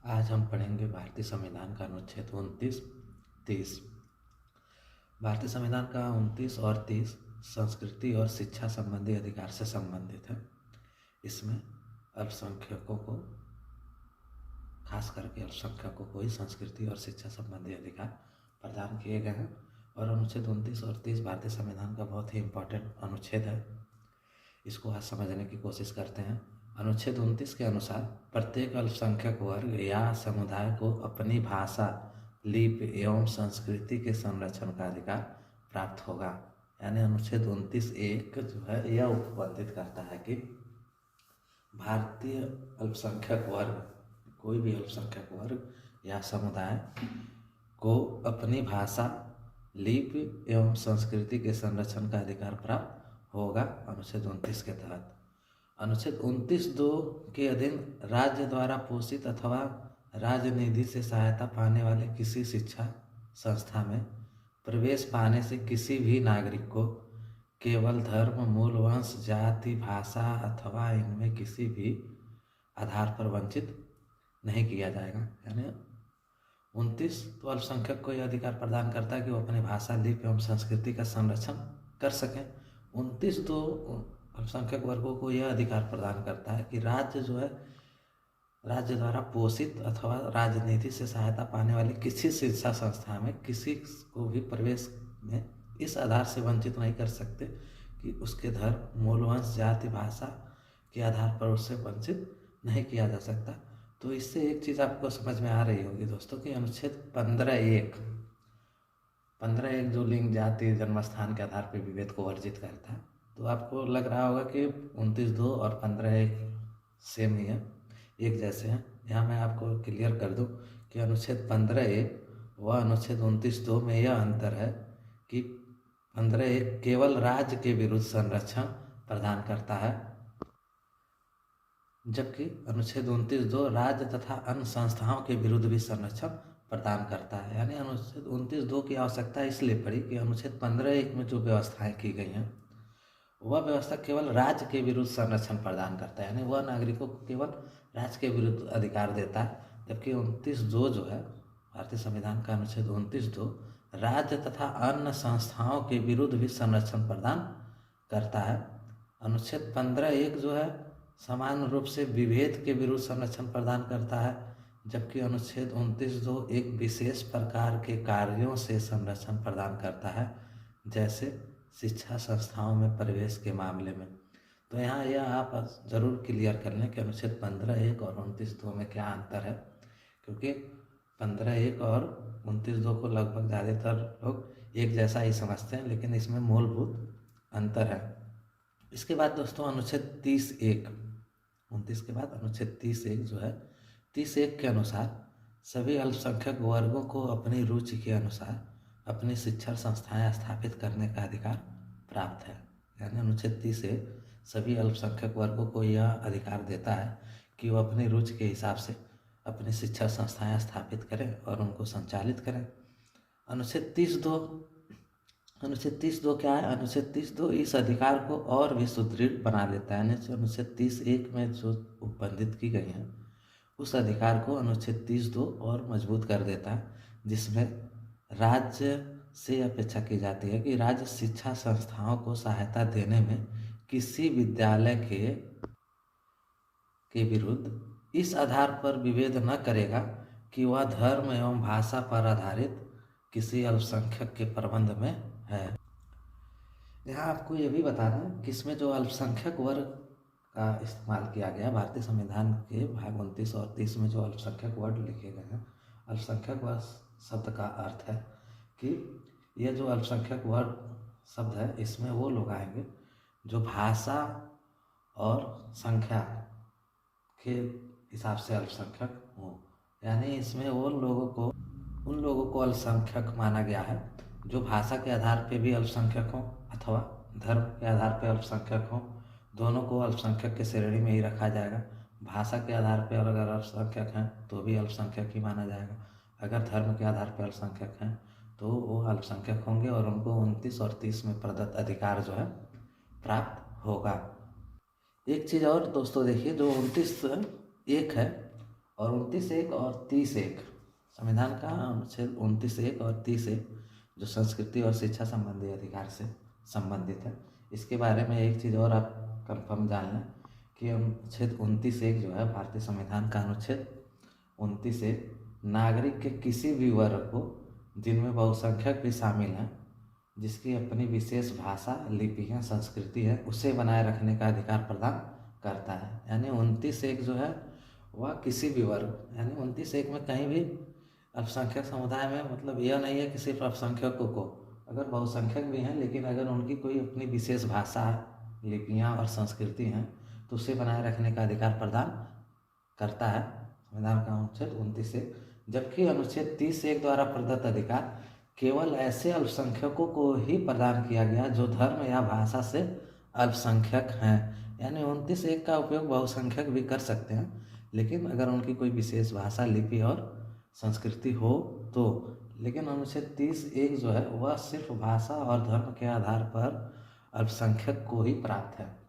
आज हम पढ़ेंगे भारतीय संविधान का अनुच्छेद 29, 30। भारतीय संविधान का 29 और 30 संस्कृति और शिक्षा संबंधी अधिकार से संबंधित है। इसमें अल्पसंख्यकों को, खास करके अल्पसंख्यकों को ही संस्कृति और शिक्षा संबंधी अधिकार प्रदान किए गए हैं। और अनुच्छेद 29 और 30 भारतीय संविधान का बहुत ही इम्पोर्टेंट अनुच्छेद है। इसको आज समझने की कोशिश करते हैं। अनुच्छेद 29 के अनुसार प्रत्येक अल्पसंख्यक वर्ग या समुदाय को अपनी भाषा, लिपि एवं संस्कृति के संरक्षण का अधिकार प्राप्त होगा। यानी अनुच्छेद 29(1) जो है यह उपबंधित करता है कि भारतीय अल्पसंख्यक वर्ग, कोई भी अल्पसंख्यक वर्ग या समुदाय को अपनी भाषा, लिपि एवं संस्कृति के संरक्षण का अधिकार प्राप्त होगा अनुच्छेद 29 के तहत। अनुच्छेद 29(2) के अधीन राज्य द्वारा पोषित अथवा राज्य निधि से सहायता पाने वाले किसी शिक्षा संस्था में प्रवेश पाने से किसी भी नागरिक को केवल धर्म, मूल, वंश, जाति, भाषा अथवा इनमें किसी भी आधार पर वंचित नहीं किया जाएगा। यानी 29 तो अल्पसंख्यक को यह अधिकार प्रदान करता है कि वो अपनी भाषा, लिपि एवं संस्कृति का संरक्षण कर सकें। 29 तो अल्पसंख्यक वर्गों को यह अधिकार प्रदान करता है कि राज्य जो है, राज्य द्वारा पोषित अथवा राजनीति से सहायता पाने वाले किसी शिक्षा संस्था में किसी को भी प्रवेश में इस आधार से वंचित नहीं कर सकते कि उसके धर्म, मूल, वंश, जाति, भाषा के आधार पर उससे वंचित नहीं किया जा सकता। तो इससे एक चीज़ आपको समझ में आ रही होगी दोस्तों कि अनुच्छेद 15(1) जो लिंग, जाति, जन्मस्थान के आधार पर विभेद को वर्जित करता है। तो आपको लग रहा होगा कि 29(2) और 15(1) सेम ही है, एक जैसे हैं। यहाँ मैं आपको क्लियर कर दूं कि अनुच्छेद 15(1) व अनुच्छेद 29(2) में यह अंतर है कि 15(1) केवल राज्य के विरुद्ध संरक्षण प्रदान करता है, जबकि अनुच्छेद 29(2) राज्य तथा अन्य संस्थाओं के विरुद्ध भी संरक्षण प्रदान करता है। यानी अनुच्छेद 29(2) की आवश्यकता इसलिए पड़ी कि अनुच्छेद 15(1) में जो व्यवस्थाएं की गई हैं वह व्यवस्था केवल राज्य के विरुद्ध संरक्षण प्रदान करता है, यानी वह नागरिकों को केवल राज्य के विरुद्ध अधिकार देता है, जबकि 29(2) जो है भारतीय संविधान का अनुच्छेद 29(2) राज्य तथा अन्य संस्थाओं के विरुद्ध भी संरक्षण प्रदान करता है। अनुच्छेद 15(1) जो है समान रूप से विभेद के विरुद्ध संरक्षण प्रदान करता है, जबकि अनुच्छेद 29(2) एक विशेष प्रकार के कार्यों से संरक्षण प्रदान करता है, जैसे शिक्षा संस्थाओं में प्रवेश के मामले में। तो यहाँ यह आप जरूर क्लियर कर लें कि अनुच्छेद 15(1) और 29(2) में क्या अंतर है, क्योंकि 15(1) और 29(2) को लगभग ज़्यादातर लोग एक जैसा ही समझते हैं, लेकिन इसमें मूलभूत अंतर है। इसके बाद दोस्तों अनुच्छेद 30(1), 29 के बाद अनुच्छेद 30(1) जो है, 30(1) के अनुसार सभी अल्पसंख्यक वर्गों को अपनी रुचि के अनुसार अपनी शिक्षण संस्थाएं स्थापित करने का अधिकार प्राप्त है। यानी अनुच्छेद 30(1) सभी अल्पसंख्यक वर्गों को यह अधिकार देता है कि वो अपनी रुचि के हिसाब से अपनी शिक्षा संस्थाएं स्थापित करें और उनको संचालित करें। अनुच्छेद 30(2) क्या है? अनुच्छेद 30(2) इस अधिकार को और भी सुदृढ़ बना लेता है। यानी अनुच्छेद 30(1) में जो उपबंधित की गई हैं उस अधिकार को अनुच्छेद 30(2) और मजबूत कर देता है, जिसमें राज्य से अपेक्षा की जाती है कि राज्य शिक्षा संस्थाओं को सहायता देने में किसी विद्यालय के विरुद्ध इस आधार पर विभेद न करेगा कि वह धर्म एवं भाषा पर आधारित किसी अल्पसंख्यक के प्रबंध में है। यहाँ आपको ये भी बताना है कि इसमें जो अल्पसंख्यक वर्ग का इस्तेमाल किया गया भारतीय संविधान के भाग 29 और 30 में जो अल्पसंख्यक वर्ड लिखे गए हैं, अल्पसंख्यक वर्ग शब्द का अर्थ है कि यह जो अल्पसंख्यक वर्ग शब्द है इसमें वो लोग आएंगे जो भाषा और संख्या के हिसाब से अल्पसंख्यक हों। यानी इसमें उन लोगों को अल्पसंख्यक माना गया है जो भाषा के आधार पे भी अल्पसंख्यक हों अथवा धर्म के आधार पे अल्पसंख्यक हों। दोनों को अल्पसंख्यक के श्रेणी में ही रखा जाएगा। भाषा के आधार पर अगर अल्पसंख्यक हैं तो भी अल्पसंख्यक ही माना जाएगा। अगर धर्म के आधार पर अल्पसंख्यक हैं तो वो अल्पसंख्यक होंगे और उनको 29 और 30 में प्रदत्त अधिकार जो है प्राप्त होगा। एक चीज़ और दोस्तों देखिए, जो 29(1) है और 29(1) और 30(1) संविधान का अनुच्छेद 29(1) और 30(1) जो संस्कृति और शिक्षा संबंधी अधिकार से संबंधित है। इसके बारे में एक चीज़ और आप कंफर्म जान लें कि अनुच्छेद 29(1) जो है भारतीय संविधान का अनुच्छेद 29(1) नागरिक के किसी भी वर्ग को, जिनमें बहुसंख्यक भी शामिल हैं, जिसकी अपनी विशेष भाषा, लिपियाँ, संस्कृति है, उसे बनाए रखने का अधिकार प्रदान करता है। यानी 29(1) जो है वह किसी भी वर्ग, यानी 29(1) में कहीं भी अल्पसंख्यक समुदाय में मतलब यह नहीं है कि सिर्फ अल्पसंख्यकों को, अगर बहुसंख्यक भी हैं लेकिन अगर उनकी कोई अपनी विशेष भाषा, लिपियाँ और संस्कृति हैं तो उसे बनाए रखने का अधिकार प्रदान करता है संविधान का अनुच्छेद 29(1). जबकि अनुच्छेद 30(1) द्वारा प्रदत्त अधिकार केवल ऐसे अल्पसंख्यकों को ही प्रदान किया गया जो धर्म या भाषा से अल्पसंख्यक हैं। यानी 29(1) का उपयोग बहुसंख्यक भी कर सकते हैं, लेकिन अगर उनकी कोई विशेष भाषा, लिपि और संस्कृति हो तो। लेकिन अनुच्छेद 30(1) जो है वह सिर्फ भाषा और धर्म के आधार पर अल्पसंख्यक को ही प्राप्त है।